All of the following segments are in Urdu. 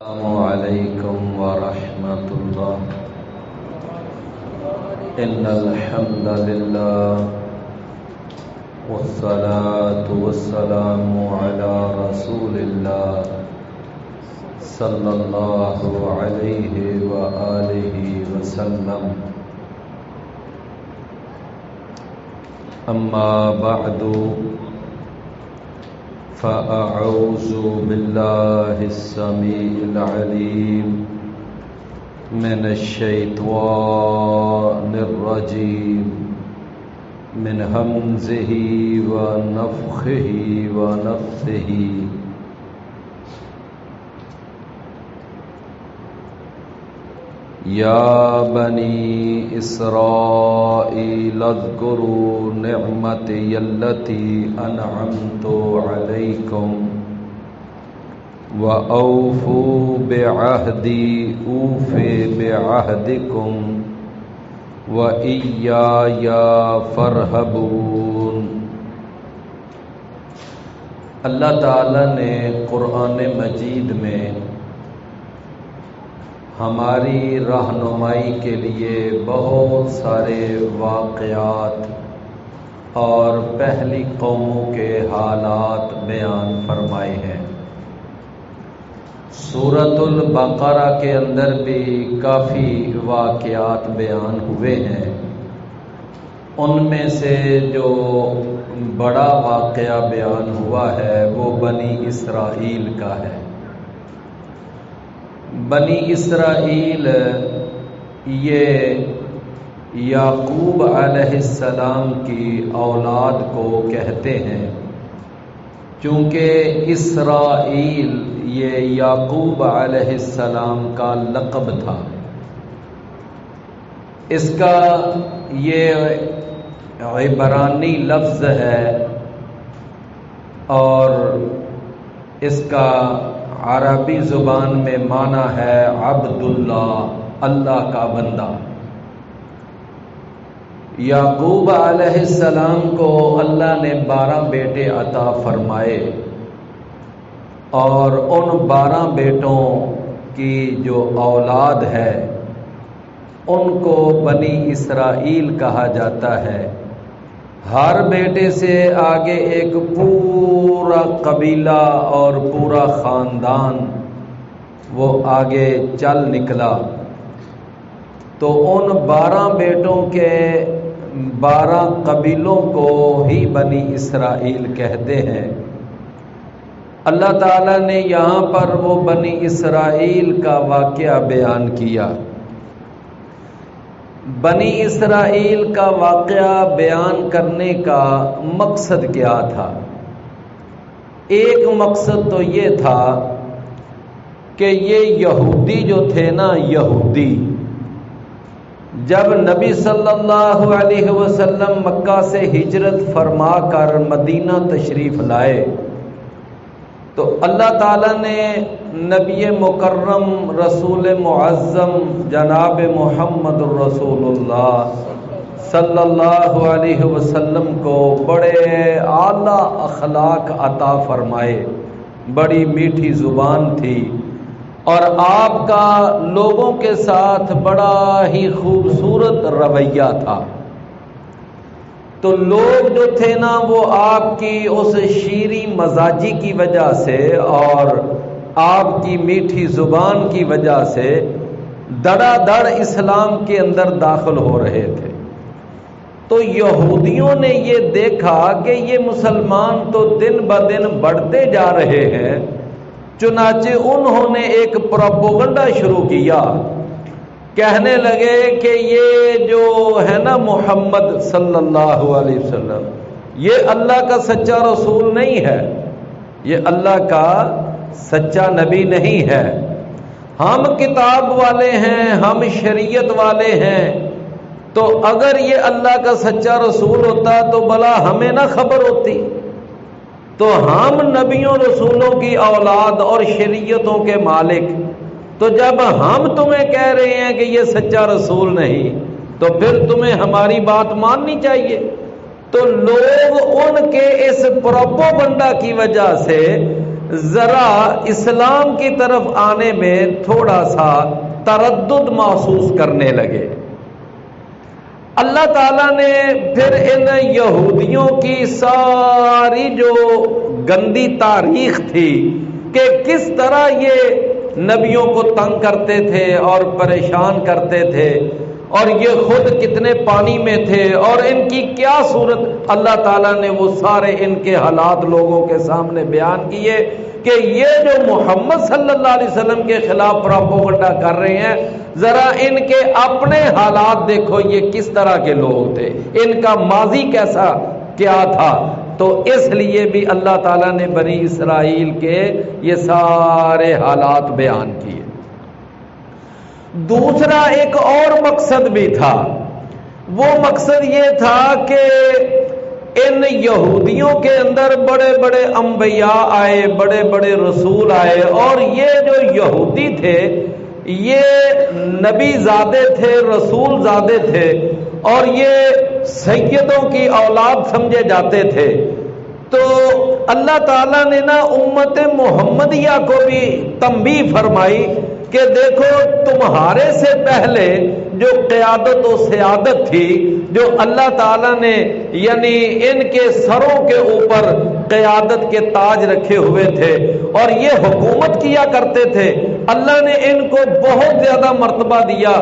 السلام علیکم ورحمۃ اللہ۔ ان الحمد للہ والصلاة والسلام علی رسول اللہ صلی اللہ علیہ وآلہ وسلم۔ اما بعد فأعوذ بالله السميع العليم من الشيطان الرجيم من همزه ونفخه ونفثه۔ یا بنی اسرائیل اذکروا نعمتی التی انعمت علیکم وأوفوا بعہدی اوف بعہدکم وإیای فارہبون۔ اللہ تعالیٰ نے قرآن مجید میں ہماری رہنمائی کے لیے بہت سارے واقعات اور پہلی قوموں کے حالات بیان فرمائے ہیں۔ سورۃ البقرہ کے اندر بھی کافی واقعات بیان ہوئے ہیں۔ ان میں سے جو بڑا واقعہ بیان ہوا ہے وہ بنی اسرائیل کا ہے۔ بنی اسرائیل یہ یعقوب علیہ السلام کی اولاد کو کہتے ہیں، چونکہ اسرائیل یہ یعقوب علیہ السلام کا لقب تھا۔ اس کا یہ عبرانی لفظ ہے اور اس کا عربی زبان میں معنی ہے عبداللہ، اللہ کا بندہ۔ یعقوب علیہ السلام کو اللہ نے 12 بیٹے عطا فرمائے، اور ان 12 بیٹوں کی جو اولاد ہے ان کو بنی اسرائیل کہا جاتا ہے۔ ہر بیٹے سے آگے ایک پورا قبیلہ اور پورا خاندان وہ آگے چل نکلا، تو ان 12 بیٹوں کے 12 قبیلوں کو ہی بنی اسرائیل کہتے ہیں۔ اللہ تعالیٰ نے یہاں پر وہ بنی اسرائیل کا واقعہ بیان کیا۔ بنی اسرائیل کا واقعہ بیان کرنے کا مقصد کیا تھا؟ ایک مقصد تو یہ تھا کہ یہ یہودی جو تھے نا، یہودی جب نبی صلی اللہ علیہ وسلم مکہ سے ہجرت فرما کر مدینہ تشریف لائے تو اللہ تعالیٰ نے نبی مکرم رسول معظم جناب محمد الرسول اللہ صلی اللہ علیہ وسلم کو بڑے اعلیٰ اخلاق عطا فرمائے۔ بڑی میٹھی زبان تھی اور آپ کا لوگوں کے ساتھ بڑا ہی خوبصورت رویہ تھا، تو لوگ جو تھے نا وہ آپ کی اس شیریں مزاجی کی وجہ سے اور آپ کی میٹھی زبان کی وجہ سے دڑا دڑ اسلام کے اندر داخل ہو رہے تھے۔ تو یہودیوں نے یہ دیکھا کہ یہ مسلمان تو دن بدن بڑھتے جا رہے ہیں، چنانچہ انہوں نے ایک پروپیگنڈا شروع کیا، کہنے لگے کہ یہ جو ہے نا محمد صلی اللہ علیہ وسلم یہ اللہ کا سچا رسول نہیں ہے، یہ اللہ کا سچا نبی نہیں ہے، ہم کتاب والے ہیں، ہم شریعت والے ہیں، تو اگر یہ اللہ کا سچا رسول ہوتا تو بھلا ہمیں نہ خبر ہوتی، تو ہم نبیوں رسولوں کی اولاد اور شریعتوں کے مالک، تو جب ہم تمہیں کہہ رہے ہیں کہ یہ سچا رسول نہیں تو پھر تمہیں ہماری بات ماننی چاہیے۔ تو لوگ ان کے اس پروپیگنڈا کی وجہ سے ذرا اسلام کی طرف آنے میں تھوڑا سا تردد محسوس کرنے لگے۔ اللہ تعالیٰ نے پھر ان یہودیوں کی ساری جو گندی تاریخ تھی کہ کس طرح یہ نبیوں کو تنگ کرتے تھے اور پریشان کرتے تھے، اور یہ خود کتنے پانی میں تھے، اور ان کی کیا صورت، اللہ تعالیٰ نے وہ سارے ان کے حالات لوگوں کے سامنے بیان کیے کہ یہ جو محمد صلی اللہ علیہ وسلم کے خلاف پروپیگنڈا کر رہے ہیں، ذرا ان کے اپنے حالات دیکھو، یہ کس طرح کے لوگ تھے، ان کا ماضی کیسا کیا تھا۔ تو اس لیے بھی اللہ تعالیٰ نے بنی اسرائیل کے یہ سارے حالات بیان کیے۔ دوسرا ایک اور مقصد بھی تھا، وہ مقصد یہ تھا کہ ان یہودیوں کے اندر بڑے بڑے انبیاء آئے، بڑے بڑے رسول آئے، اور یہ جو یہودی تھے یہ نبی زادے تھے، رسول زادے تھے، اور یہ سیدوں کی اولاد سمجھے جاتے تھے۔ تو اللہ تعالیٰ نے نا امت محمدیہ کو بھی تنبیہ فرمائی کہ دیکھو تمہارے سے پہلے جو قیادت و سیادت تھی، جو اللہ تعالیٰ نے یعنی ان کے سروں کے اوپر قیادت کے تاج رکھے ہوئے تھے اور یہ حکومت کیا کرتے تھے، اللہ نے ان کو بہت زیادہ مرتبہ دیا،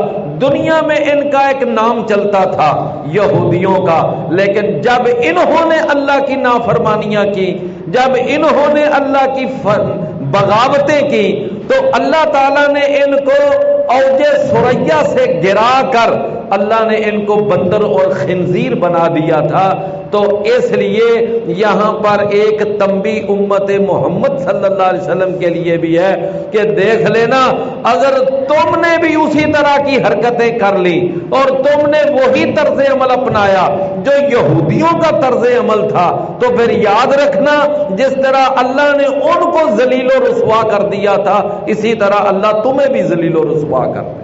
دنیا میں ان کا ایک نام چلتا تھا یہودیوں کا۔ لیکن جب انہوں نے اللہ کی نافرمانیاں کی، جب انہوں نے اللہ کی بغاوتیں کی، تو اللہ تعالیٰ نے ان کو اوج ثریا سے گرا کر اللہ نے ان کو بندر اور خنزیر بنا دیا تھا۔ تو اس لیے یہاں پر ایک تنبیہ امت محمد صلی اللہ علیہ وسلم کے لیے بھی ہے کہ دیکھ لینا، اگر تم نے بھی اسی طرح کی حرکتیں کر لی اور تم نے وہی طرز عمل اپنایا جو یہودیوں کا طرز عمل تھا، تو پھر یاد رکھنا جس طرح اللہ نے ان کو ذلیل و رسوا کر دیا تھا، اسی طرح اللہ تمہیں بھی ذلیل و رسوا کر دے۔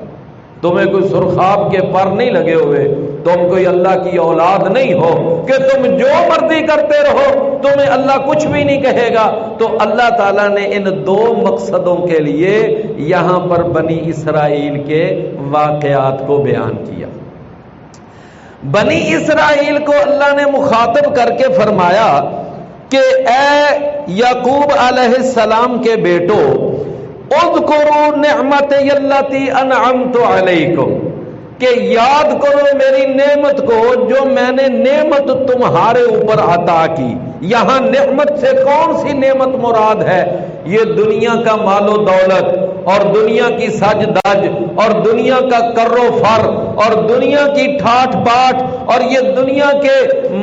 تمہیں کوئی سرخاب کے پر نہیں لگے ہوئے، تم کوئی اللہ کی اولاد نہیں ہو کہ تم جو مرضی کرتے رہو، تمہیں اللہ کچھ بھی نہیں کہے گا۔ تو اللہ تعالیٰ نے ان دو مقصدوں کے لیے یہاں پر بنی اسرائیل کے واقعات کو بیان کیا۔ بنی اسرائیل کو اللہ نے مخاطب کر کے فرمایا کہ اے یعقوب علیہ السلام کے بیٹو، اذکروا نعمتی التی انعمت علیکم، کہ یاد کرو میری نعمت کو جو میں نے نعمت تمہارے اوپر عطا کی۔ یہاں نعمت سے کون سی نعمت مراد ہے؟ یہ دنیا کا مال و دولت اور دنیا کی سج دج اور دنیا کا کر و فر اور دنیا کی ٹھاٹ باٹ اور یہ دنیا کے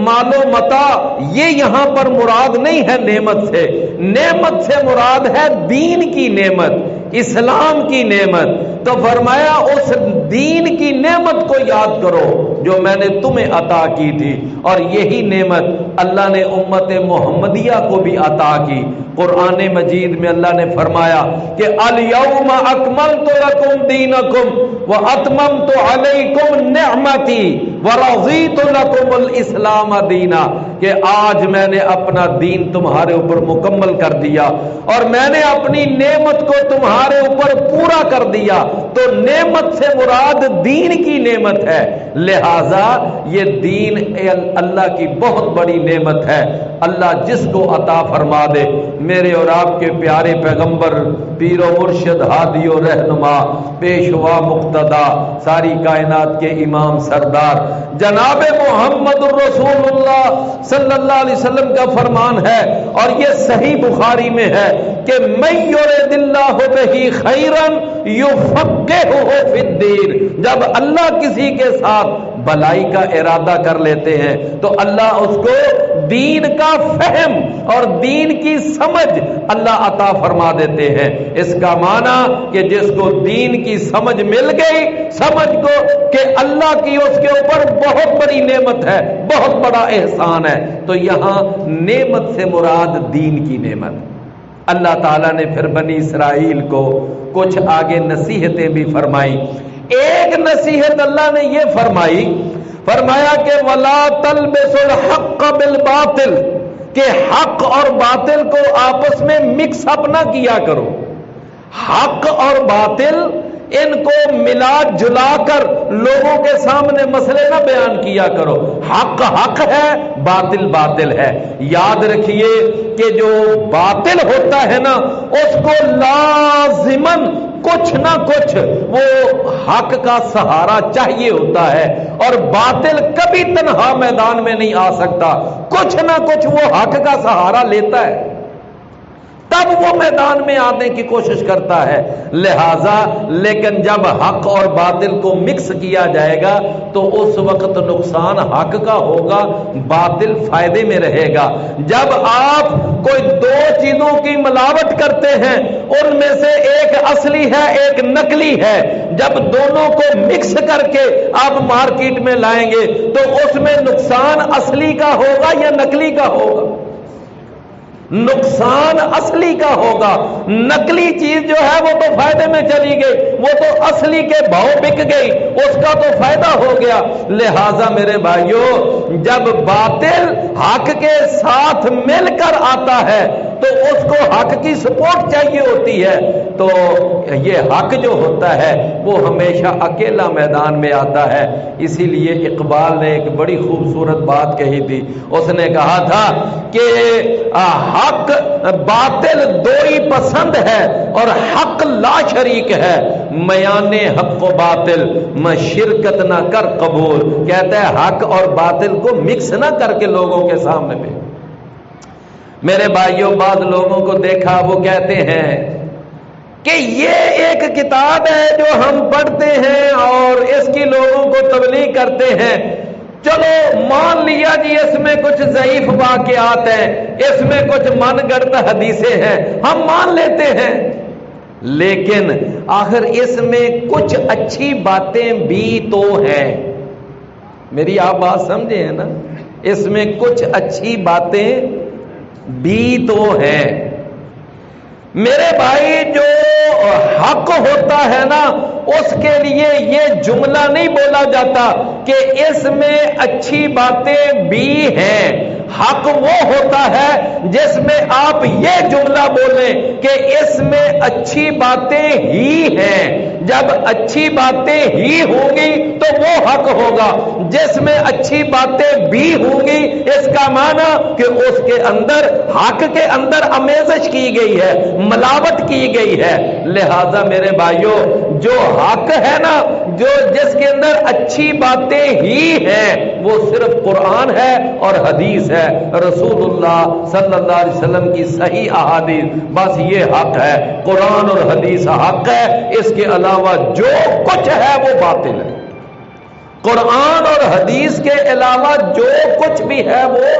مال و متاع، یہ یہاں پر مراد نہیں ہے نعمت سے۔ نعمت سے مراد ہے دین کی نعمت، اسلام کی نعمت۔ تو فرمایا اس دین کی نعمت کو یاد کرو جو میں نے تمہیں عطا کی تھی، اور یہی نعمت اللہ نے امت محمدیہ کو بھی عطا کی۔ قرآن مجید میں اللہ نے فرمایا کہ الیوم اکملت لکم دینکم واتممت علیکم نعمتی ورضیت لکم الاسلام دینا، کہ آج میں نے اپنا دین تمہارے اوپر مکمل کر دیا اور میں نے اپنی نعمت کو تمہارے اوپر پورا کر دیا۔ تو نعمت سے مراد دین کی نعمت ہے، لہذا یہ دین اللہ کی بہت بڑی نعمت ہے۔ اللہ جس کو عطا فرما دے، میرے اور آپ کے پیارے پیغمبر پیر و مرشد ہادی و رہنما پیشوا مقتدا ساری کائنات کے امام سردار جناب محمد الرسول اللہ صلی اللہ علیہ وسلم کا فرمان ہے، اور یہ صحیح بخاری میں ہے کہ من یرد اللہ بہ خیرا یفقہہ فی الدین، جب اللہ کسی کے ساتھ بھلائی کا ارادہ کر لیتے ہیں تو اللہ اس کو دین کا فہم اور دین کی سمجھ اللہ عطا فرما دیتے ہیں۔ اس کا معنی کہ جس کو دین کی سمجھ مل گئی، سمجھ کو کہ اللہ کی اس کے اوپر بہت بڑی نعمت ہے، بہت بڑا احسان ہے، تو یہاں نعمت سے مراد دین کی نعمت۔ اللہ تعالیٰ نے پھر بنی اسرائیل کو کچھ آگے نصیحتیں بھی فرمائی۔ ایک نصیحت اللہ نے یہ فرمایا کہ وَلَا تَلْبِسُوا الْحَقَّ بِالْبَاطِلِ، کہ حق اور باطل کو آپس میں مکس اپ نہ کیا کرو. حق اور باطل ان کو ملا جلا کر لوگوں کے سامنے مسئلے نہ بیان کیا کرو. حق حق ہے، باطل باطل ہے. یاد رکھیے کہ جو باطل ہوتا ہے نا، اس کو لازماً کچھ نہ کچھ وہ حق کا سہارا چاہیے ہوتا ہے، اور باطل کبھی تنہا میدان میں نہیں آ سکتا، کچھ نہ کچھ وہ حق کا سہارا لیتا ہے، تب وہ میدان میں آنے کی کوشش کرتا ہے. لہذا لیکن جب حق اور باطل کو مکس کیا جائے گا تو اس وقت نقصان حق کا ہوگا، باطل فائدے میں رہے گا. جب آپ کوئی دو چیزوں کی ملاوٹ کرتے ہیں، ان میں سے ایک اصلی ہے ایک نقلی ہے، جب دونوں کو مکس کر کے آپ مارکیٹ میں لائیں گے تو اس میں نقصان اصلی کا ہوگا یا نقلی کا ہوگا؟ نقصان اصلی کا ہوگا. نقلی چیز جو ہے وہ تو فائدے میں چلی گئی، وہ تو اصلی کے بھاؤ بک گئی، اس کا تو فائدہ ہو گیا. لہذا میرے بھائیوں، جب باطل حق کے ساتھ مل کر آتا ہے تو اس کو حق کی سپورٹ چاہیے ہوتی ہے، تو یہ حق جو ہوتا ہے وہ ہمیشہ اکیلا میدان میں آتا ہے. اسی لیے اقبال نے ایک بڑی خوبصورت بات کہی تھی. اس نے کہا تھا کہ حق باطل دوئی پسند ہے اور حق لا شریک ہے، میان حق و باطل میں شرکت نہ کر قبول. کہتا ہے حق اور باطل کو مکس نہ کر کے لوگوں کے سامنے میں. میرے بھائیوں، بعض لوگوں کو دیکھا وہ کہتے ہیں کہ یہ ایک کتاب ہے جو ہم پڑھتے ہیں اور اس کی لوگوں کو تبلیغ کرتے ہیں، چلو مان لیا جی اس میں کچھ ضعیف واقعات ہیں، اس میں کچھ من گڑت حدیثیں ہیں، ہم مان لیتے ہیں، لیکن آخر اس میں کچھ اچھی باتیں بھی تو ہیں. میری آپ بات سمجھے ہیں نا؟ اس میں کچھ اچھی باتیں بھی تو ہیں. میرے بھائی، جو حق ہوتا ہے نا، اس کے لیے یہ جملہ نہیں بولا جاتا کہ اس میں اچھی باتیں بھی ہیں. حق وہ ہوتا ہے جس میں آپ یہ جملہ بولیں کہ اس میں اچھی باتیں ہی ہیں. جب اچھی باتیں ہی ہوں گی تو وہ حق ہوگا. جس میں اچھی باتیں بھی ہوں گی، اس کا معنی کہ اس کے اندر حق کے اندر آمیزش کی گئی ہے، ملاوٹ کی گئی ہے. لہذا میرے بھائیوں، جو حق ہے نا، جو جس کے اندر اچھی باتیں ہی ہیں، وہ صرف قرآن ہے اور حدیث ہے، رسول اللہ صلی اللہ علیہ وسلم کی صحیح احادیث. بس یہ حق ہے، قرآن اور حدیث حق ہے، اس کے علاوہ جو کچھ ہے وہ باطل ہے. قرآن اور حدیث کے علاوہ جو کچھ بھی ہے وہ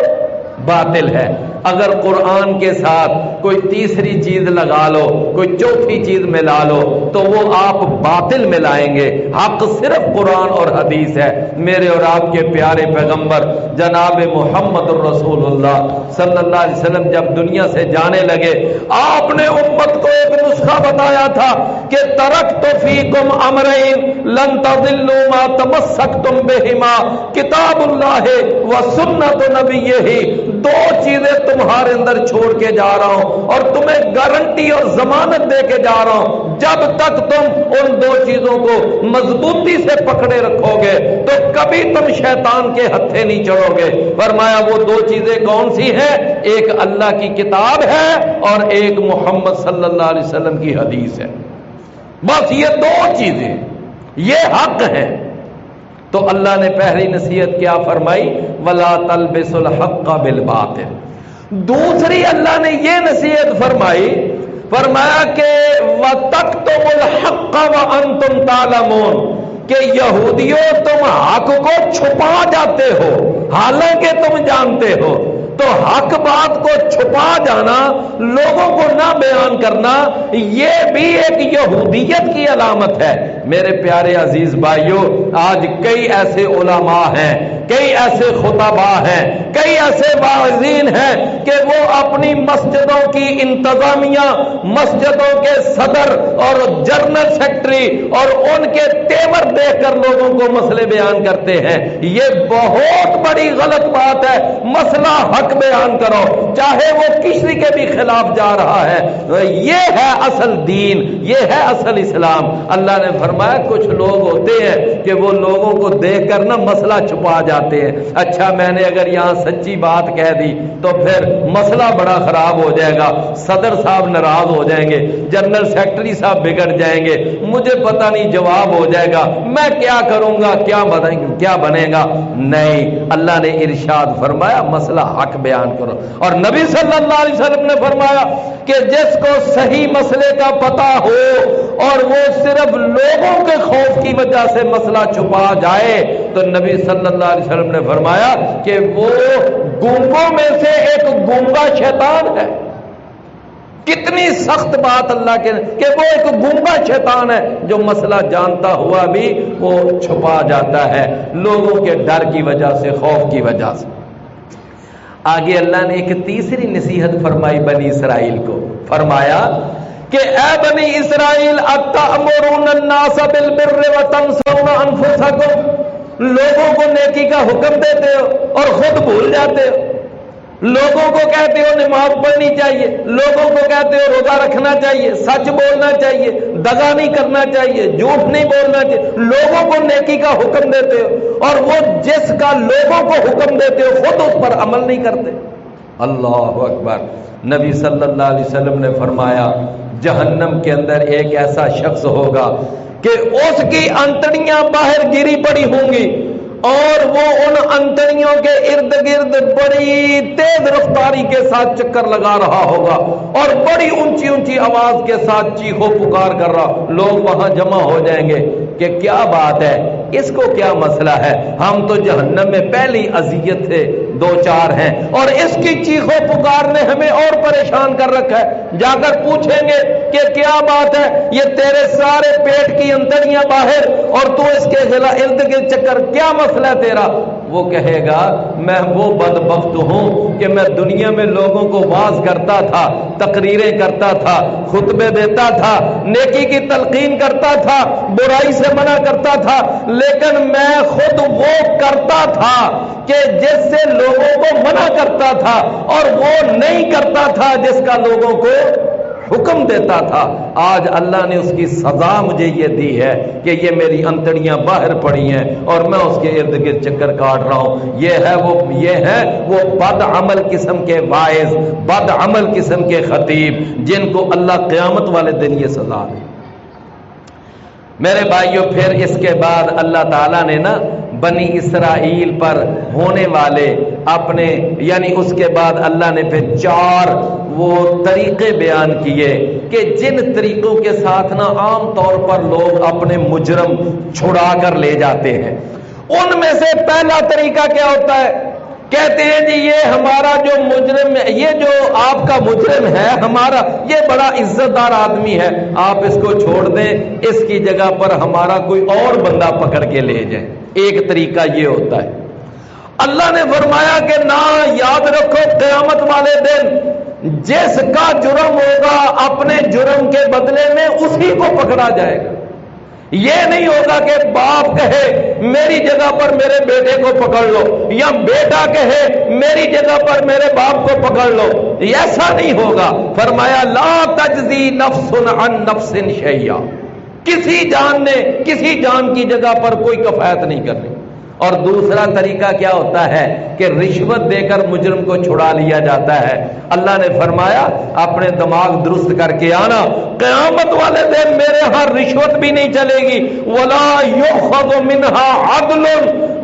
باطل ہے. اگر قرآن کے ساتھ کوئی تیسری چیز لگا لو، کوئی چوتھی چیز ملا لو، تو وہ آپ باطل ملائیں گے. حق صرف قرآن اور حدیث ہے. میرے اور آپ کے پیارے پیغمبر جناب محمد الرسول اللہ صلی اللہ علیہ وسلم جب دنیا سے جانے لگے، آپ نے امت کو ایک نسخہ بتایا تھا کہ ترکت فیکم امرین لن تضلوا ما تمسکتم بہما کتاب اللہ و سنت نبیہ. دو چیزیں تمہارے اندر چھوڑ کے جا رہا ہوں اور تمہیں گارنٹی اور ضمانت دے کے جا رہا ہوں، جب تک تم ان دو چیزوں کو مضبوطی سے پکڑے رکھو گے تو کبھی تم شیطان کے ہتھے نہیں چڑھو گے. فرمایا وہ دو چیزیں کون سی ہیں؟ ایک اللہ کی کتاب ہے اور ایک محمد صلی اللہ علیہ وسلم کی حدیث ہے. بس یہ دو چیزیں، یہ حق ہے. تو اللہ نے پہلی نصیحت کیا فرمائی؟ وَلَا تَلْبِسُوا الْحَقَّ بِالْبَاطِلِ. دوسری اللہ نے یہ نصیحت فرمایا کہ وَتَكْتُمُوا الْحَقَّ وَأَنْتُمْ تَعْلَمُونَ، کہ یہودیوں تم حق کو چھپا جاتے ہو حالانکہ تم جانتے ہو. تو حق بات کو چھپا جانا، لوگوں کو نہ بیان کرنا، یہ بھی ایک یہودیت کی علامت ہے. میرے پیارے عزیز بھائیوں، آج کئی ایسے علماء ہیں کئی ایسے خطباء ہیں، کئی ایسے واعظین ہیں کہ وہ اپنی مسجدوں کی انتظامیہ، مسجدوں کے صدر اور جنرل سیکرٹری اور ان کے تیور دیکھ کر لوگوں کو مسئلے بیان کرتے ہیں۔ یہ بہت بڑی غلط بات ہے۔ مسئلہ حق بیان کرو، چاہے وہ کسی کے بھی خلاف جا رہا ہے۔ یہ ہے اصل دین، یہ ہے اصل اسلام۔ اللہ نے فرمایا کچھ لوگ ہوتے ہیں کہ وہ لوگوں کو دیکھ کر نا مسئلہ چھپا جاتے ہیں۔ اچھا میں نے اگر یہاں سچی بات کہہ دی تو پھر مسئلہ بڑا خراب ہو جائے گا، صدر صاحب ناراض ہو جائیں گے، جنرل سیکرٹری صاحب بگڑ جائیں گے، مجھے پتہ نہیں جواب ہو جائے گا، میں کیا کروں گا، کیا بنے گا۔ نہیں، اللہ نے ارشاد فرمایا مسئلہ حق بیان کرو۔ اور نبی صلی اللہ علیہ وسلم نے فرمایا کہ جس کو صحیح مسئلے کا پتہ ہو اور وہ صرف لوگوں کے خوف کی وجہ سے مسئلہ چھپا جائے تو نبی صلی اللہ علیہ وسلم نے فرمایا کہ وہ گونگوں میں سے ایک گونگا شیطان ہے۔ کتنی سخت بات اللہ کے کہ وہ ایک گونگا شیطان ہے جو مسئلہ جانتا ہوا بھی وہ چھپا جاتا ہے لوگوں کے ڈر کی وجہ سے، خوف کی وجہ سے۔ آگے اللہ نے ایک تیسری نصیحت فرمائی بنی اسرائیل کو، فرمایا کہ اے بنی اسرائیل اتأمرون الناس بالبر وتنسون انفسکم، لوگوں کو نیکی کا حکم دیتے ہو اور خود بھول جاتے ہو۔ لوگوں کو کہتے ہو نماز پڑھنی چاہیے، لوگوں کو کہتے ہو روزہ رکھنا چاہیے، سچ بولنا چاہیے، دغا نہیں کرنا چاہیے، جھوٹ نہیں بولنا چاہیے، لوگوں کو نیکی کا حکم دیتے ہو اور وہ جس کا لوگوں کو حکم دیتے ہو خود اس پر عمل نہیں کرتے۔ اللہ اکبر۔ نبی صلی اللہ علیہ وسلم نے فرمایا جہنم کے اندر ایک ایسا شخص ہوگا کہ اس کی انتڑیاں باہر گری پڑی ہوں گی اور وہ ان انتڑیوں کے ارد گرد بڑی تیز رفتاری کے ساتھ چکر لگا رہا ہوگا اور بڑی اونچی اونچی آواز کے ساتھ چیخو پکار کر رہا، لوگ وہاں جمع ہو جائیں گے کہ کیا بات ہے، اس کو کیا مسئلہ ہے، ہم تو جہنم میں پہلی اذیت سے دو چار ہیں اور اس کی چیخو پکار نے ہمیں اور پریشان کر رکھا ہے۔ جا کر پوچھیں گے کہ کیا بات ہے، یہ تیرے سارے پیٹ کی انتڑیاں باہر اور تو اس کے ارد گرد چکر، کیا مسئلہ ہے تیرا؟ وہ کہے گا میں وہ بدبخت ہوں کہ میں دنیا میں لوگوں کو واعظ کرتا تھا، تقریریں کرتا تھا، خطبے دیتا تھا، نیکی کی تلقین کرتا تھا، برائی سے منع کرتا تھا، لیکن میں خود وہ کرتا تھا کہ جس سے لوگوں کو منع کرتا تھا اور وہ نہیں کرتا تھا جس کا لوگوں کو حکم دیتا تھا۔ آج اللہ نے اس کی سزا مجھے یہ دی ہے کہ یہ میری انتڑیاں باہر پڑی ہیں اور میں اس کے ارد گرد چکر کاٹ رہا ہوں۔ یہ ہے وہ بد عمل قسم کے واعظ، بد عمل قسم کے خطیب جن کو اللہ قیامت والے دن یہ سزا دے۔ میرے بھائیوں، پھر اس کے بعد اللہ تعالیٰ نے نا بنی اسرائیل پر ہونے والے اپنے یعنی اس کے بعد اللہ نے پھر 4 وہ طریقے بیان کیے کہ جن طریقوں کے ساتھ نا عام طور پر لوگ اپنے مجرم چھڑا کر لے جاتے ہیں۔ ان میں سے پہلا طریقہ کیا ہوتا ہے؟ کہتے ہیں جی یہ ہمارا جو مجرم ہے، یہ جو آپ کا مجرم ہے ہمارا، یہ بڑا عزت دار آدمی ہے، آپ اس کو چھوڑ دیں، اس کی جگہ پر ہمارا کوئی اور بندہ پکڑ کے لے جائیں۔ ایک طریقہ یہ ہوتا ہے۔ اللہ نے فرمایا کہ نہ، یاد رکھو قیامت والے دن جس کا جرم ہوگا اپنے جرم کے بدلے میں اسی کو پکڑا جائے گا۔ یہ نہیں ہوگا کہ باپ کہے میری جگہ پر میرے بیٹے کو پکڑ لو یا بیٹا کہے میری جگہ پر میرے باپ کو پکڑ لو، ایسا نہیں ہوگا۔ فرمایا لا تجزی نفس عن نفس شیئا، کسی جان نے کسی جان کی جگہ پر کوئی کفایت نہیں کرنی۔ اور دوسرا طریقہ کیا ہوتا ہے کہ رشوت دے کر مجرم کو چھڑا لیا جاتا ہے۔ اللہ نے فرمایا اپنے دماغ درست کر کے آنا، قیامت والے دن میرے ہاں رشوت بھی نہیں چلے گی، ولا یؤخذ منها عدل،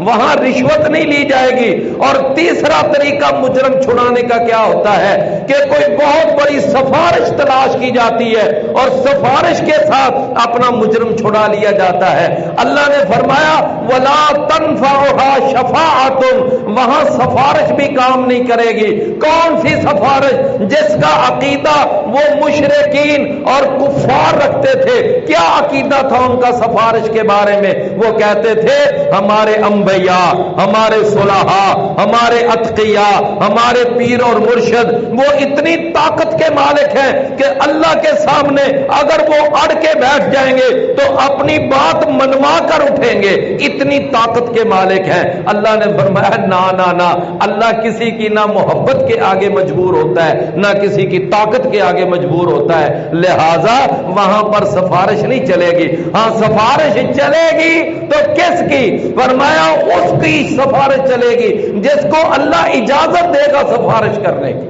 وہاں رشوت نہیں لی جائے گی۔ اور تیسرا طریقہ مجرم چھڑانے کا کیا ہوتا ہے کہ کوئی بہت بڑی سفارش تلاش کی جاتی ہے اور سفارش کے ساتھ اپنا مجرم چھڑا لیا جاتا ہے. اللہ نے فرمایا وَلَا تَنْفَعُهَا شَفَاعَةٌ، وہاں سفارش بھی کام نہیں کرے گی. کون سی سفارش؟ جس کا عقیدہ وہ مشرکین اور کفار رکھتے تھے. کیا عقیدہ تھا ان کا سفارش کے بارے میں؟ وہ کہتے تھے ہمارے انبیاء، ہمارے صلحاء، ہمارے اتقیاء، ہمارے پیر اور مرشد وہ اتنی طاقت کے مالک ہیں کہ اللہ کے سامنے اگر وہ اڑ کے بیٹھ جائیں گے تو اپنی بات منوا کر اٹھیں گے، اتنی طاقت کے مالک ہیں. اللہ نے فرمایا نا نا نا، اللہ کسی کی نہ محبت کے آگے مجبور ہوتا ہے نہ کسی کی طاقت کے آگے مجبور ہوتا ہے. لہذا وہاں پر سفارش نہیں چلے گی. ہاں سفارش چلے گی تو کس کی؟ فرمایا اس کی سفارش چلے گی جس کو اللہ اجازت دے گا سفارش کرنے کی.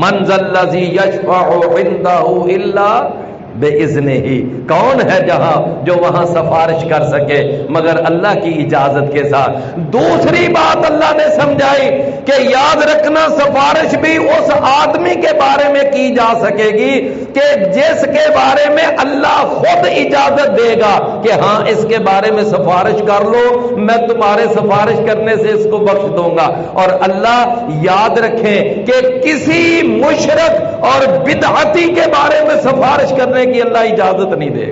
من ذا الذی یشفع عندہ الا بِإِذْنِهِ، کون ہے جہاں جو وہاں سفارش کر سکے مگر اللہ کی اجازت کے ساتھ. دوسری بات اللہ نے سمجھائی کہ یاد رکھنا سفارش بھی اس آدمی کے بارے میں کی جا سکے گی کہ جس کے بارے میں اللہ خود اجازت دے گا کہ ہاں اس کے بارے میں سفارش کر لو، میں تمہارے سفارش کرنے سے اس کو بخش دوں گا. اور اللہ یاد رکھیں کہ کسی مشرک اور بدعتی کے بارے میں سفارش کرنے کی اللہ اجازت نہیں دے.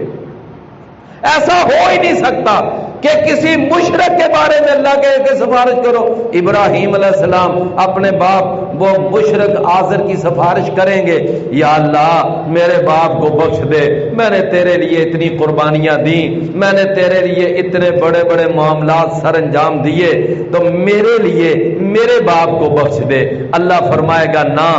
ایسا ہو ہی نہیں سکتا کہ کسی مشرک کے بارے میں اللہ کہے کہ سفارش کرو. ابراہیم علیہ السلام اپنے باپ وہ مشرک آزر کی سفارش کریں گے، یا اللہ میرے باپ کو بخش دے، میں نے تیرے لیے اتنی قربانیاں دی، میں نے تیرے لیے اتنے بڑے بڑے معاملات سر انجام دیے، تو میرے لیے میرے باپ کو بخش دے. اللہ فرمائے گا نا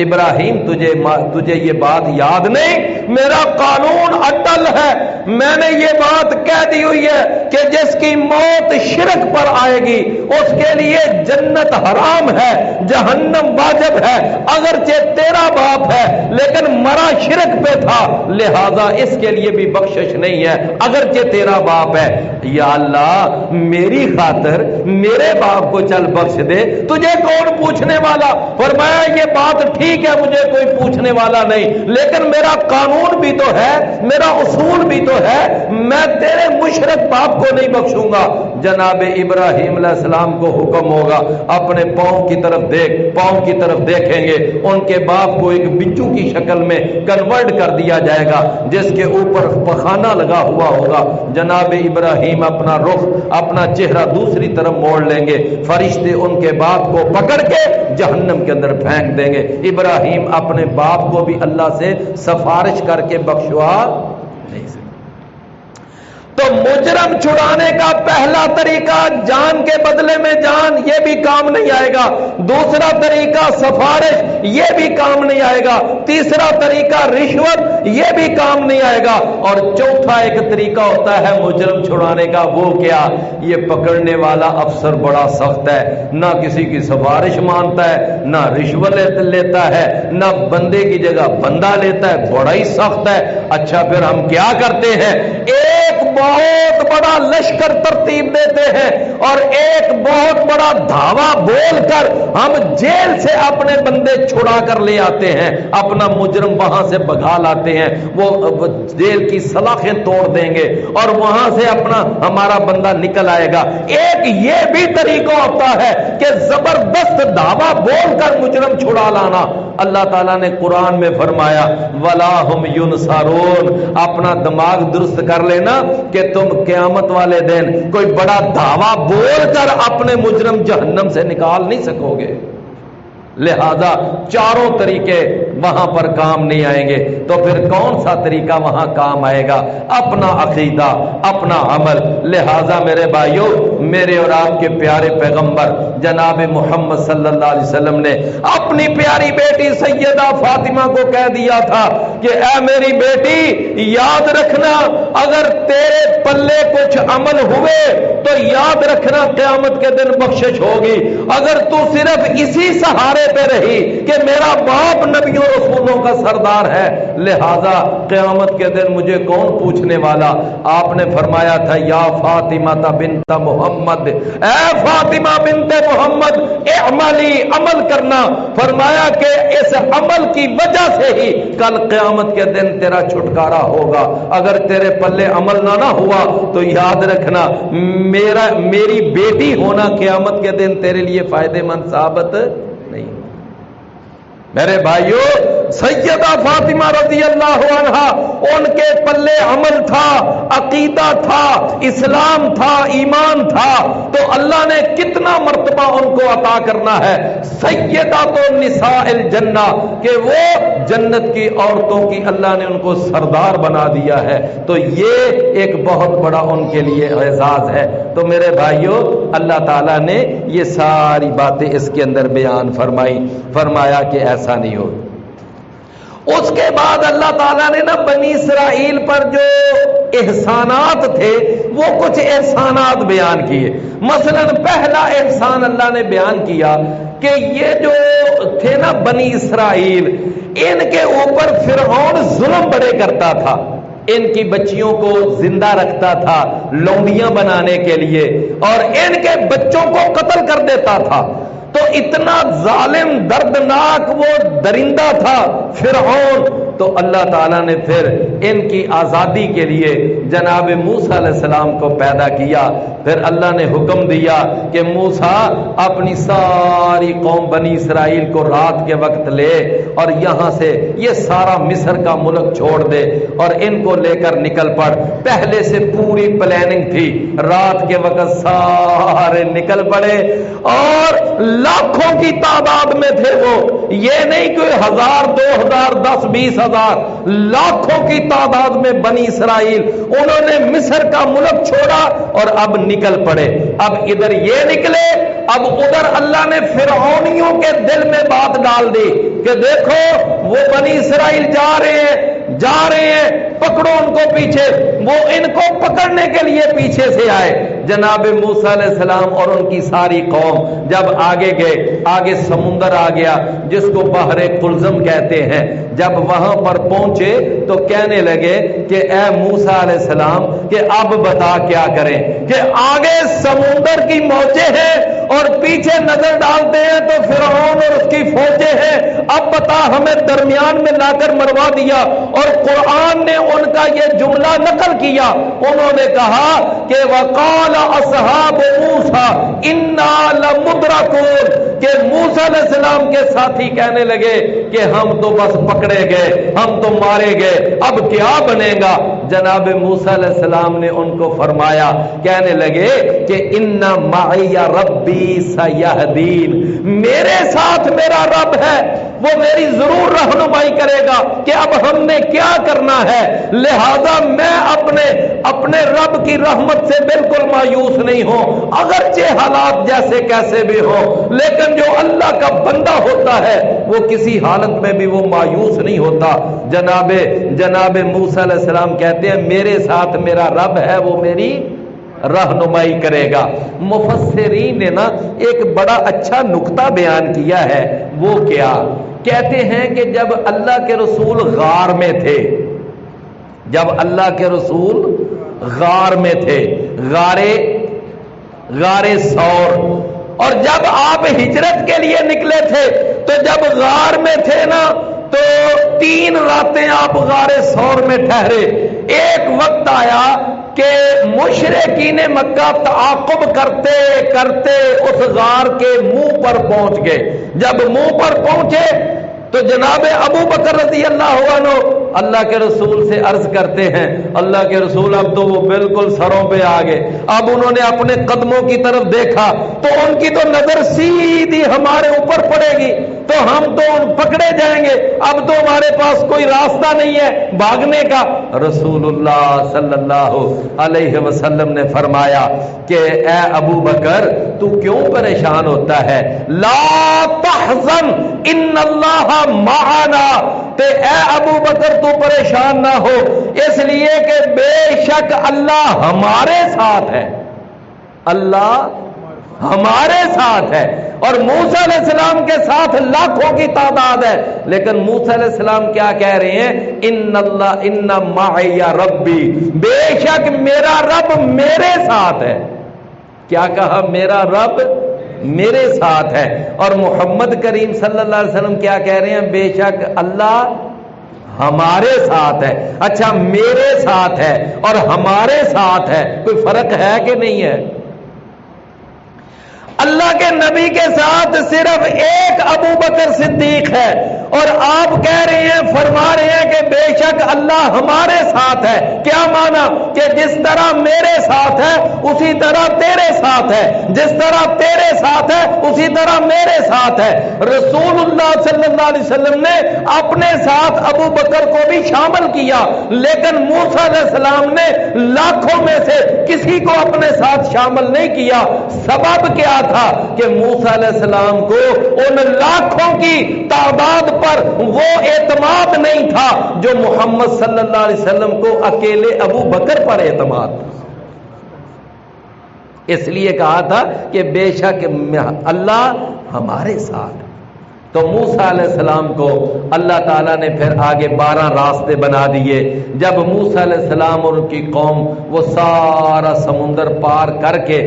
ابراہیم تجھے یہ بات یاد نہیں، میرا قانون اٹل ہے، میں نے یہ بات کہہ دی ہوئی ہے کہ جس کی موت شرک پر آئے گی اس کے لیے جنت حرام ہے، جہنم واجب ہے. اگرچہ تیرا باپ ہے لیکن مرا شرک پہ تھا، لہذا اس کے لیے بھی بخشش نہیں ہے اگرچہ تیرا باپ ہے. یا اللہ میری خاطر میرے باپ کو چل بخش دے، تجھے کون پوچھنے والا؟ فرمایا یہ بات ٹھیک ہے مجھے کوئی پوچھنے والا نہیں، لیکن میرا قانون بھی تو ہے، میرا اصول بھی تو ہے، میں تیرے مشرک باپ کو نہیں بخشوں گا. جناب ابراہیم علیہ السلام کو حکم ہوگا اپنے پاؤں کی طرف دیکھ، پاؤں کی طرف دیکھیں گے ان کے باپ کو ایک بچو کی شکل میں کنورٹ کر دیا جائے گا جس کے اوپر پخانہ لگا ہوا ہوگا. جناب ابراہیم اپنا رخ اپنا چہرہ دوسری طرف موڑ لیں گے، فرشتے ان کے باپ کو پکڑ کے جہنم کے اندر پھینک دیں گے. ابراہیم اپنے باپ کو بھی اللہ سے سفارش کر کے بخشوا نہیں سکتے. تو مجرم چھڑانے کا پہلا طریقہ جان کے بدلے میں جان، یہ بھی کام نہیں آئے گا. دوسرا طریقہ سفارش، یہ بھی کام نہیں آئے گا. تیسرا طریقہ رشوت، یہ بھی کام نہیں آئے گا. اور چوتھا ایک طریقہ ہوتا ہے مجرم چھڑانے کا، وہ کیا؟ یہ پکڑنے والا افسر بڑا سخت ہے، نہ کسی کی سفارش مانتا ہے، نہ رشوت لیتا ہے، نہ بندے کی جگہ بندہ لیتا ہے، بڑا ہی سخت ہے. اچھا پھر ہم کیا کرتے ہیں؟ ایک بہت بڑا لشکر ترتیب دیتے ہیں اور ایک بہت بڑا دھاوا بول کر ہم جیل سے اپنے بندے چھڑا کر لے آتے ہیں، اپنا مجرم وہاں سے بھگا لاتے ہیں. وہ جیل کی سلاخیں توڑ دیں گے اور وہاں سے اپنا ہمارا بندہ نکل آئے گا. ایک یہ بھی طریقہ ہوتا ہے کہ زبردست دھاوا بول کر مجرم چھڑا لانا. اللہ تعالیٰ نے قرآن میں فرمایا وَلَا هُمْ يُنصَرُونَ، اپنا دماغ درست کر لینا کہ تم قیامت والے دن کوئی بڑا دعویٰ بول کر اپنے مجرم جہنم سے نکال نہیں سکو گے. لہذا چاروں طریقے وہاں پر کام نہیں آئیں گے. تو پھر کون سا طریقہ وہاں کام آئے گا؟ اپنا عقیدہ، اپنا عمل. لہذا میرے بھائیوں، میرے اور آپ کے پیارے پیغمبر جناب محمد صلی اللہ علیہ وسلم نے اپنی پیاری بیٹی سیدہ فاطمہ کو کہہ دیا تھا کہ اے میری بیٹی یاد رکھنا، اگر تیرے پلے کچھ عمل ہوئے تو یاد رکھنا قیامت کے دن بخشش ہوگی. اگر تو صرف اسی سہارے پہ رہی کہ میرا باپ نبیوں رسولوں کا سردار ہے، لہذا قیامت کے دن مجھے کون پوچھنے والا؟ آپ نے فرمایا تھا یا فاطمہ بنت محمد، اے فاطمہ بنت محمد اعملی، عمل کرنا، فرمایا کہ اس عمل کی وجہ سے ہی کل قیامت کے دن تیرا چھٹکارا ہوگا۔ اگر تیرے پلے عمل نہ ہوا تو یاد رکھنا میری بیٹی ہونا قیامت کے دن تیرے لیے فائدے مند ثابت نہیں۔ میرے بھائیوں، سیدہ فاطمہ رضی اللہ عنہا، ان کے پلے عمل تھا، عقیدہ تھا، اسلام تھا، ایمان تھا، تو اللہ نے کتنا مرتبہ ان کو عطا کرنا ہے، سیدہ تو نساء الجنہ، کہ وہ جنت کی عورتوں کی اللہ نے ان کو سردار بنا دیا ہے۔ تو یہ ایک بہت بڑا ان کے لیے اعزاز ہے۔ تو میرے بھائیوں، اللہ تعالیٰ نے یہ ساری باتیں اس کے اندر بیان فرمایا کہ ایسا نہیں ہو۔ اس کے بعد اللہ تعالیٰ نے نا بنی اسرائیل پر جو احسانات تھے وہ کچھ احسانات بیان کیے۔ مثلا پہلا احسان اللہ نے بیان کیا کہ یہ جو تھے نا بنی اسرائیل، ان کے اوپر فرعون ظلم بڑے کرتا تھا، ان کی بچیوں کو زندہ رکھتا تھا لونڈیاں بنانے کے لیے، اور ان کے بچوں کو قتل کر دیتا تھا۔ تو اتنا ظالم دردناک وہ درندہ تھا فرعون۔ تو اللہ تعالیٰ نے پھر ان کی آزادی کے لیے جناب موسیٰ علیہ السلام کو پیدا کیا۔ پھر اللہ نے حکم دیا کہ موسیٰ اپنی ساری قوم بنی اسرائیل کو رات کے وقت لے اور یہاں سے یہ سارا مصر کا ملک چھوڑ دے اور ان کو لے کر نکل پڑ۔ پہلے سے پوری پلاننگ تھی، رات کے وقت سارے نکل پڑے اور لاکھوں کی تعداد میں تھے وہ، یہ نہیں کوئی 1000 2000 10 20 ہزار، لاکھوں کی تعداد میں بنی اسرائیل، انہوں نے مصر کا ملک چھوڑا اور اب نکل پڑے۔ اب ادھر یہ نکلے، اب ادھر اللہ نے فرعونیوں کے دل میں بات ڈال دی کہ دیکھو وہ بنی اسرائیل جا رہے ہیں، پکڑو ان کو پیچھے۔ وہ ان کو پکڑنے کے لیے پیچھے سے آئے۔ جناب موسیٰ علیہ السلام اور ان کی ساری قوم جب آگے گئے، آگے سمندر آ گیا جس کو بحر قلزم کہتے ہیں۔ جب وہاں پر پہنچے تو کہنے لگے کہ اے موسیٰ علیہ السلام کہ اب بتا کیا کریں، کہ آگے سمندر کی موجیں ہیں اور پیچھے نظر ڈالتے ہیں تو فرعون اور اس کی فوجیں ہیں، اب بتا ہمیں درمیان میں لا کر مروا دیا۔ اور قرآن نے ان کا یہ جملہ نقل کیا، انہوں نے کہا کہ وقال اصحاب موسیٰ انا لمدرکون، کہ موسیٰ علیہ السلام کے ساتھی کہنے لگے کہ ہم تو بس پکڑے گئے، ہم تو مارے گئے، اب کیا بنے گا۔ جناب موسیٰ علیہ السلام نے ان کو فرمایا، کہنے لگے کہ ان معی ربی سیہدین، میرے ساتھ میرا رب ہے، وہ میری ضرور رہنمائی کرے گا کہ اب ہم نے کیا کرنا ہے۔ لہذا میں اپنے رب کی رحمت سے بالکل مایوس نہیں ہوں، اگرچہ حالات جیسے کیسے بھی ہوں، لیکن جو اللہ کا بندہ ہوتا ہے وہ کسی حالت میں بھی وہ مایوس نہیں ہوتا۔ جناب موسیٰ علیہ السلام کہتے ہیں میرے ساتھ میرا رب ہے، وہ میری رہنمائی کرے گا۔ مفسرین نے نا ایک بڑا اچھا نقطہ بیان کیا ہے، وہ کیا کہتے ہیں کہ جب اللہ کے رسول غار میں تھے، جب اللہ کے رسول غار میں تھے، غار ثور، اور جب آپ ہجرت کے لیے نکلے تھے تو جب غار میں تھے نا تو 3 راتیں آپ غار ثور میں ٹھہرے۔ ایک وقت آیا کہ مشرکین مکہ تعاقب کرتے کرتے اس غار کے منہ پر پہنچ گئے۔ جب منہ پر پہنچے تو جناب ابو بکر رضی اللہ عنہ اللہ کے رسول سے عرض کرتے ہیں، اللہ کے رسول اب تو وہ بالکل سروں پہ آ گئے۔ اب انہوں نے اپنے قدموں کی طرف دیکھا تو ان کی تو نظر سیدھی ہمارے اوپر پڑے گی تو ہم تو پکڑے جائیں گے، اب تو ہمارے پاس کوئی راستہ نہیں ہے بھاگنے کا۔ رسول اللہ صلی اللہ علیہ وسلم نے فرمایا کہ اے ابو بکر تو کیوں پریشان ہوتا ہے، لا تحزن ان اللہ معنا، تے اے ابو بکر تو پریشان نہ ہو، اس لیے کہ بے شک اللہ ہمارے ساتھ ہے، اللہ ہمارے ساتھ ہے۔ اور موسیٰ علیہ السلام کے ساتھ لاکھوں کی تعداد ہے، لیکن موسیٰ علیہ السلام کیا کہہ رہے ہیں، ان معی ربی، بے شک میرا رب میرے ساتھ ہے۔ کیا کہا، میرا رب میرے ساتھ ہے. اور محمد کریم صلی اللہ علیہ وسلم کیا کہہ رہے ہیں؟ بے شک اللہ ہمارے ساتھ ہے. اچھا میرے ساتھ ہے اور ہمارے ساتھ ہے، کوئی فرق ہے کہ نہیں ہے؟ اللہ کے نبی کے ساتھ صرف ایک ابو بکر صدیق ہے، اور آپ کہہ رہے ہیں، فرما رہے ہیں کہ بے شک اللہ ہمارے ساتھ ہے. کیا مانا؟ کہ جس طرح میرے ساتھ ہے اسی طرح تیرے ساتھ ہے، جس طرح تیرے ساتھ ہے اسی طرح میرے ساتھ ہے. رسول اللہ صلی اللہ علیہ وسلم نے اپنے ساتھ ابو بکر کو بھی شامل کیا، لیکن موسیٰ علیہ السلام نے لاکھوں میں سے کسی کو اپنے ساتھ شامل نہیں کیا. سبب کیا تھا؟ کہ موسیٰ علیہ السلام کو ان لاکھوں کی تعداد پر وہ اعتماد نہیں تھا جو محمد صلی اللہ علیہ وسلم کو اکیلے ابو بکر پر اعتماد تھا. اس لیے کہا تھا کہ بے شک اللہ ہمارے ساتھ. تو موسیٰ علیہ السلام کو اللہ تعالیٰ نے پھر آگے 12 راستے بنا دیے. جب موسیٰ علیہ السلام اور ان کی قوم وہ سارا سمندر پار کر کے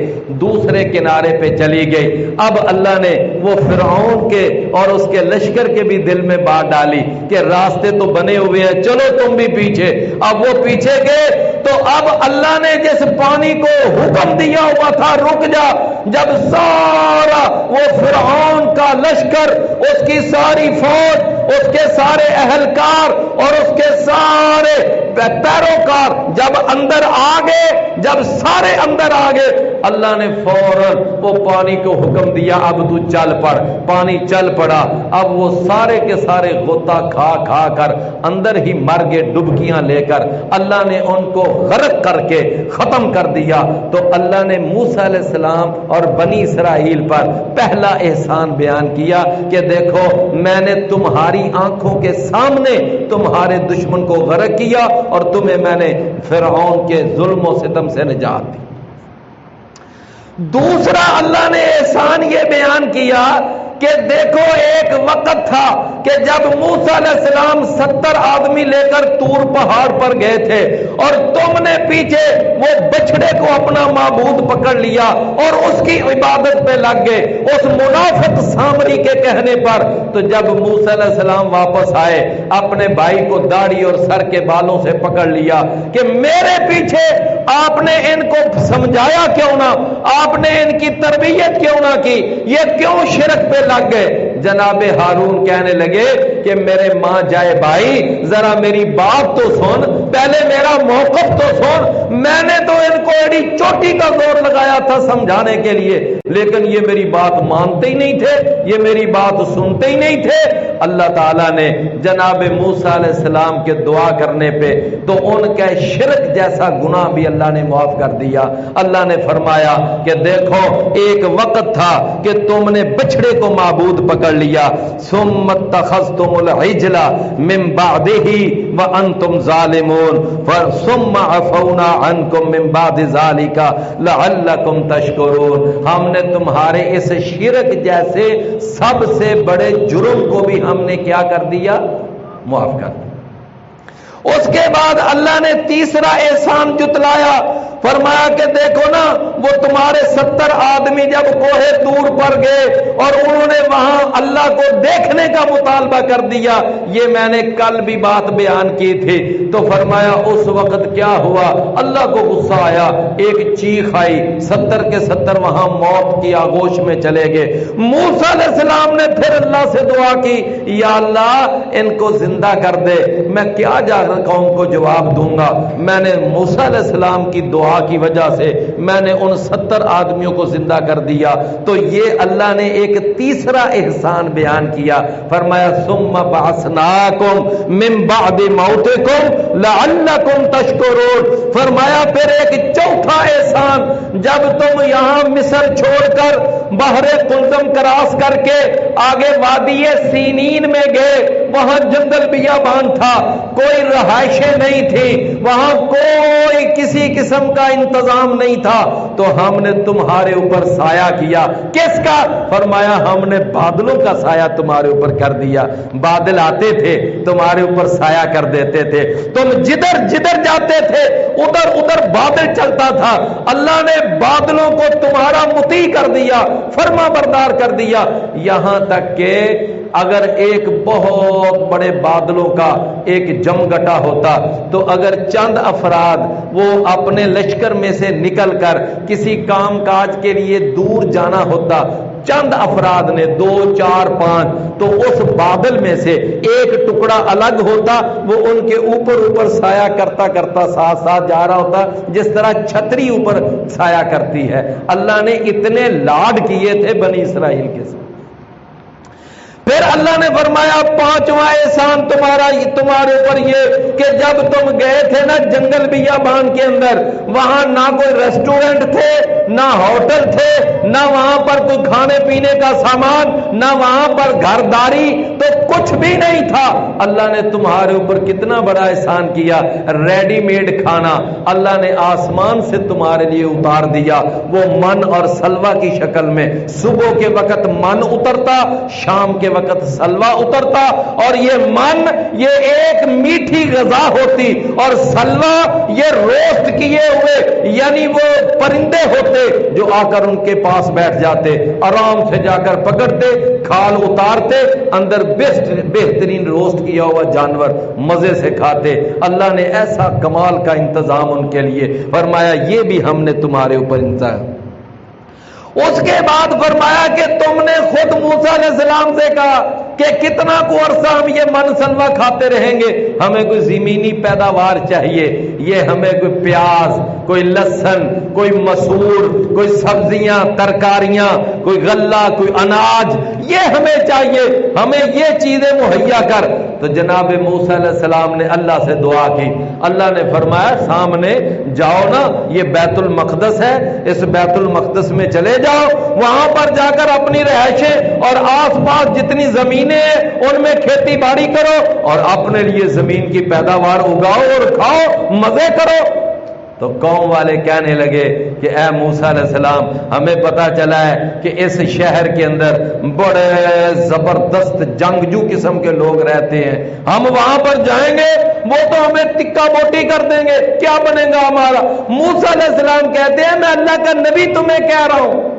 دوسرے کنارے پہ چلی گئی، اب اللہ نے وہ فرعون کے اور اس کے لشکر کے بھی دل میں بات ڈالی کہ راستے تو بنے ہوئے ہیں، چلو تم بھی پیچھے. اب وہ پیچھے گئے تو اب اللہ نے جس پانی کو حکم دیا ہوا تھا رک جا، جب سارا وہ فرعون کا لشکر، اس کی ساری فوج، اس کے سارے اہلکار اور اس کے سارے پیروکار جب اندر آ گئے، جب سارے اندر آ گئے، اللہ نے فوراً وہ پانی کو حکم دیا اب تو چل پڑ. پانی چل پڑا. اب وہ سارے کے سارے غوطہ کھا کھا کر اندر ہی مر گئے ڈبکیاں لے کر. اللہ نے ان کو غرق کر کے ختم کر دیا. تو اللہ نے موسیٰ علیہ السلام اور بنی اسرائیل پر پہلا احسان بیان کیا کہ دیکھو میں نے تمہاری آنکھوں کے سامنے تمہارے دشمن کو غرق کیا اور تمہیں میں نے فرعون کے ظلم و ستم سے نجات دی. دوسرا اللہ نے احسان یہ بیان کیا کہ دیکھو ایک وقت تھا کہ جب موسیٰ علیہ السلام 70 آدمی لے کر طور پہاڑ پر گئے تھے اور تم نے پیچھے وہ بچڑے کو اپنا معبود پکڑ لیا اور اس کی عبادت پہ لگ گئے اس منافق سامری کے کہنے پر. تو جب موسیٰ علیہ السلام واپس آئے اپنے بھائی کو داڑھی اور سر کے بالوں سے پکڑ لیا کہ میرے پیچھے آپ نے ان کو سمجھایا کیوں نہ، آپ نے ان کی تربیت کیوں نہ کی، یہ کیوں شرک پہ لگ گئے. جناب ہارون کہنے لگے کہ میرے ماں جائے بھائی ذرا میری بات تو سن، پہلے میرا موقف تو سن. میں نے تو ان کو ایڈی چوٹی کا زور لگایا تھا سمجھانے کے لیے، لیکن یہ میری بات مانتے ہی نہیں تھے، یہ میری بات سنتے ہی نہیں تھے. اللہ تعالیٰ نے جناب موسیٰ علیہ السلام کے دعا کرنے پہ تو ان کے شرک جیسا گناہ بھی اللہ نے معاف کر دیا. اللہ نے فرمایا کہ دیکھو ایک وقت تھا کہ تم نے بچڑے کو معبود پکڑ لیا، ثم اتخذتم العجل من بعده وانتم ظالمون ثم عفونا عنكم من بعد ذلك لعلكم تشکرون. ہم نے تمہارے اس شرک جیسے سب سے بڑے جرم کو بھی ہم نے کیا کر دیا؟ معاف کر دیا. اس کے بعد اللہ نے تیسرا احسان جتلایا، فرمایا کہ دیکھو نا وہ تمہارے 70 آدمی جب کوہ طور پر گئے اور انہوں نے وہاں اللہ کو دیکھنے کا مطالبہ کر دیا، یہ میں نے کل بھی بات بیان کی تھی. تو فرمایا اس وقت کیا ہوا، اللہ کو غصہ آیا، ایک چیخ آئی، 70 کے 70 وہاں موت کی آغوش میں چلے گئے. موسیٰ علیہ السلام نے پھر اللہ سے دعا کی، یا اللہ ان کو زندہ کر دے. میں کیا جا کر قوم کو جواب دوں گا؟ میں نے موسیٰ علیہ السلام کی دعا کی وجہ سے میں نے ان 70 آدمیوں کو زندہ کر دیا. تو یہ اللہ نے ایک تیسرا احسان بیان کیا، فرمایا ثم بعثناکم من بعد موتکم لعلکم تشکرون. فرمایا پھر ایک چوتھا احسان، جب تم یہاں مصر چھوڑ کر بحر قلزم کراس کر کے آگے وادی سینین میں گئے، وہاں جنگل بیابان تھا، کوئی رہائشیں نہیں تھی، وہاں کوئی کسی قسم کا انتظام نہیں تھا تو ہم نے تمہارے اوپر سایہ کیا. کس کا؟ فرمایا ہم نے بادلوں کا سایہ تمہارے اوپر کر دیا. بادل آتے تھے تمہارے اوپر سایہ کر دیتے تھے, تم جدھر جدھر جاتے تھے ادھر ادھر بادل چلتا تھا. اللہ نے بادلوں کو تمہارا مطیع کر دیا, فرما بردار کر دیا, یہاں تک کہ اگر ایک بہت بڑے بادلوں کا ایک جمگٹا ہوتا تو اگر چند افراد وہ اپنے لشکر میں سے نکل کر کسی کام کاج کے لیے دور جانا ہوتا, چند افراد نے 2 4 5, تو اس بادل میں سے ایک ٹکڑا الگ ہوتا, وہ ان کے اوپر اوپر سایہ کرتا کرتا ساتھ ساتھ جا رہا ہوتا, جس طرح چھتری اوپر سایہ کرتی ہے. اللہ نے اتنے لاڈ کیے تھے بنی اسرائیل کے ساتھ. پھر اللہ نے فرمایا 5واں احسان تمہارے اوپر یہ کہ جب تم گئے تھے نا جنگل بیابان کے اندر, وہاں نہ کوئی ریسٹورنٹ تھے, نہ ہوٹل تھے, نہ وہاں پر کوئی کھانے پینے کا سامان, نہ وہاں پر گھرداری, تو کچھ بھی نہیں تھا. اللہ نے تمہارے اوپر کتنا بڑا احسان کیا, ریڈی میڈ کھانا اللہ نے آسمان سے تمہارے لیے اتار دیا. وہ من اور سلوا کی شکل میں, صبح کے وقت من اترتا, شام کے وقت سلوا اترتا, اور یہ من یہ ایک میٹھی غذا ہوتی, اور سلوا یہ روسٹ کیے ہوئے یعنی وہ پرندے ہوتے جو آ کر ان کے پاس بیٹھ جاتے, آرام سے جا کر پکڑتے, کھال اتارتے, اندر بہترین روسٹ کیا ہوا جانور مزے سے کھاتے. اللہ نے ایسا کمال کا انتظام ان کے لیے فرمایا, یہ بھی ہم نے تمہارے اوپر انتظام. اس کے بعد فرمایا کہ تم نے خود موسیٰ علیہ السلام سے کہا کہ کتنا کو عرصہ ہم یہ من سلوا کھاتے رہیں گے, ہمیں کوئی زمینی پیداوار چاہیے, یہ ہمیں کوئی پیاز, کوئی لہسن, کوئی مسور, کوئی سبزیاں ترکاریاں, کوئی غلہ, کوئی اناج, یہ ہمیں چاہیے, ہمیں یہ چیزیں مہیا کر. تو جناب موسیٰ علیہ السلام نے اللہ سے دعا کی. اللہ نے فرمایا سامنے جاؤ نا, یہ بیت المقدس ہے, اس بیت المقدس میں چلے جاؤ, وہاں پر جا کر اپنی رہائشیں اور آس پاس جتنی زمینیں ان میں کھیتی باڑی کرو, اور اپنے لیے زمین کی پیداوار اگاؤ اور کھاؤ, مزے کرو. تو قوم والے کہنے لگے کہ اے موسیٰ علیہ السلام, ہمیں پتا چلا ہے کہ اس شہر کے اندر بڑے زبردست جنگجو قسم کے لوگ رہتے ہیں, ہم وہاں پر جائیں گے وہ تو ہمیں تکا بوٹی کر دیں گے, کیا بنے گا ہمارا. موسیٰ علیہ السلام کہتے ہیں میں اللہ کا نبی تمہیں کہہ رہا ہوں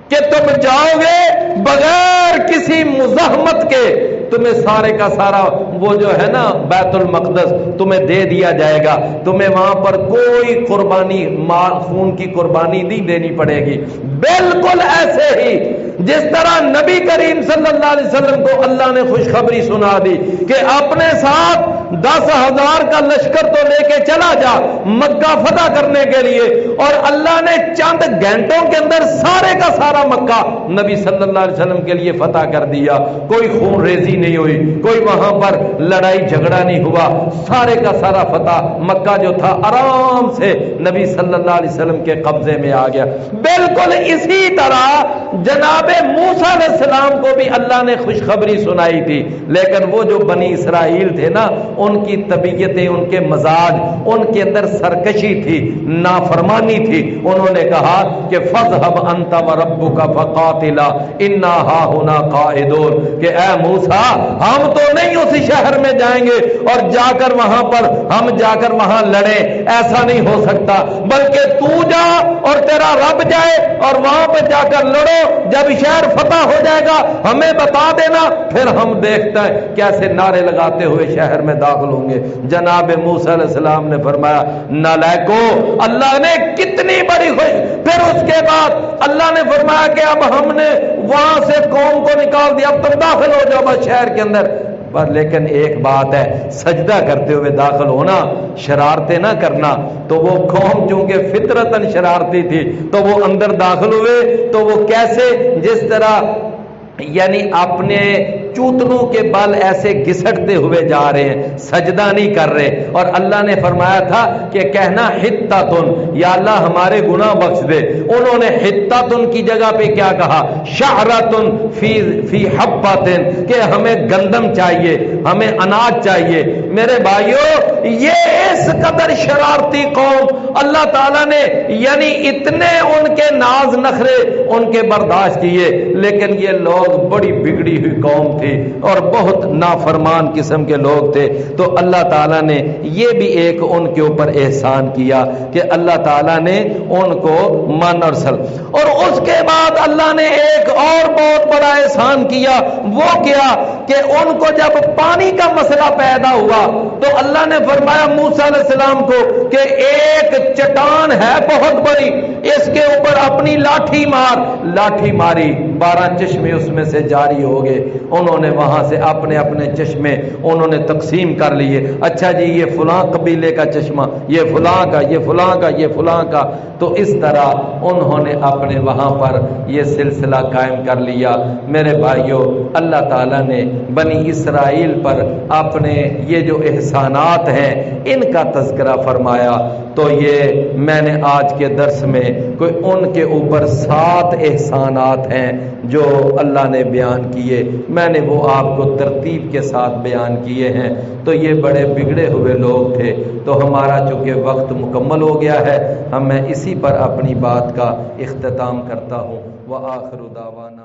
کہ تم جاؤ گے بغیر کسی مزاحمت کے, تمہیں سارے کا سارا وہ جو ہے نا بیت المقدس تمہیں دے دیا جائے گا, تمہیں وہاں پر کوئی قربانی, مال خون کی قربانی نہیں دینی پڑے گی. بالکل ایسے ہی جس طرح نبی کریم صلی اللہ علیہ وسلم کو اللہ نے خوشخبری سنا دی کہ اپنے ساتھ 10,000 کا لشکر تو لے کے چلا جا مکہ فتح کرنے کے لیے, اور اللہ نے چند گھنٹوں کے اندر سارے کا سارا مکہ نبی صلی اللہ علیہ وسلم کے لیے فتح کر دیا. کوئی خون ریزی نہیں ہوئی, کوئی وہاں پر لڑائی جھگڑا نہیں ہوا, سارے کا سارا فتح مکہ جو تھا آرام سے نبی صلی اللہ علیہ وسلم کے قبضے میں آ گیا. بالکل اسی طرح جناب موسیٰ علیہ السلام کو بھی اللہ نے خوشخبری سنائی تھی, لیکن وہ جو بنی اسرائیل تھے نا, ان کی طبیعتیں, ان کے مزاج, ان کے اندر سرکشی تھی, نافرمانی تھی. انہوں نے کہا کہ فَاذْهَبْ أَنْتَ وَرَبُّكَ فَقَاتِلَا إِنَّا هَاهُنَا قَاعِدُونَ کہ اے موسیٰ ہم تو نہیں اس شہر میں جائیں گے اور جا کر وہاں پر ہم جا کر وہاں لڑیں, ایسا نہیں ہو سکتا, بلکہ تو جا اور تیرا رب جائے اور وہاں پہ جا کر لڑو, جب شہر فتح ہو جائے گا ہمیں بتا دینا, پھر ہم دیکھتے ہیں کیسے نعرے لگاتے ہوئے شہر میں داخل ہوں گے. جناب موسیٰ علیہ السلام نے فرمایا نالائکو, اللہ نے کتنی بڑی خوش. پھر اس کے بعد اللہ نے فرمایا کہ اب ہم نے وہاں سے قوم کو نکال دیا, اب تم داخل ہو جاؤ بس شہر کے اندر. پر لیکن ایک بات ہے, سجدہ کرتے ہوئے داخل ہونا, شرارتیں نہ کرنا. تو وہ قوم چونکہ فطرتاً شرارتی تھی تو وہ اندر داخل ہوئے تو وہ کیسے, جس طرح یعنی اپنے چوتنوں کے بال ایسے گھسٹتے ہوئے جا رہے ہیں, سجدہ نہیں کر رہے. اور اللہ نے فرمایا تھا کہ کہنا حتتن, یا اللہ ہمارے گناہ بخش دے. انہوں نے حتتن کی جگہ پہ کیا کہا, شعرتن فی حبتن, کہ ہمیں گندم چاہیے, ہمیں اناج چاہیے. میرے بھائیوں یہ اس قدر شرارتی قوم اللہ تعالیٰ نے یعنی اتنے ان کے ناز نخرے ان کے برداشت کیے، لیکن یہ لوگ بڑی بگڑی ہوئی قوم تھی اور بہت نافرمان قسم کے لوگ تھے۔ تو اللہ تعالیٰ نے یہ بھی ایک ان کے اوپر احسان کیا کہ اللہ تعالیٰ نے ان کو من اور سل، اور اس کے بعد اللہ نے ایک اور بہت بڑا احسان کیا۔ وہ کیا کہ ان کو جب پانی کا مسئلہ پیدا ہوا تو اللہ نے فرمایا موسیٰ علیہ السلام کو کہ ایک چٹان ہے بہت بڑی، اس کے اوپر اپنی لاٹھی مار۔ لاٹھی ماری، 12 چشمے اس میں سے جاری ہو گئے۔ انہوں نے وہاں سے اپنے اپنے چشمے انہوں نے تقسیم کر لیے، اچھا جی یہ فلاں قبیلے کا چشمہ، یہ فلاں کا، یہ فلاں کا، یہ فلاں کا۔ تو اس طرح انہوں نے اپنے وہاں پر یہ سلسلہ قائم کر لیا۔ میرے بھائیوں اللہ تعالیٰ نے بنی اسرائیل پر اپنے یہ جو احسانات ہیں ان کا تذکرہ فرمایا، تو یہ میں نے آج کے درس میں کوئی ان کے اوپر 7 احسانات ہیں جو اللہ نے بیان کیے، میں نے وہ آپ کو ترتیب کے ساتھ بیان کیے ہیں۔ تو یہ بڑے بگڑے ہوئے لوگ تھے، تو ہمارا چونکہ وقت مکمل ہو گیا ہے، میں اسی پر اپنی بات کا اختتام کرتا ہوں۔ وآخر دعوانا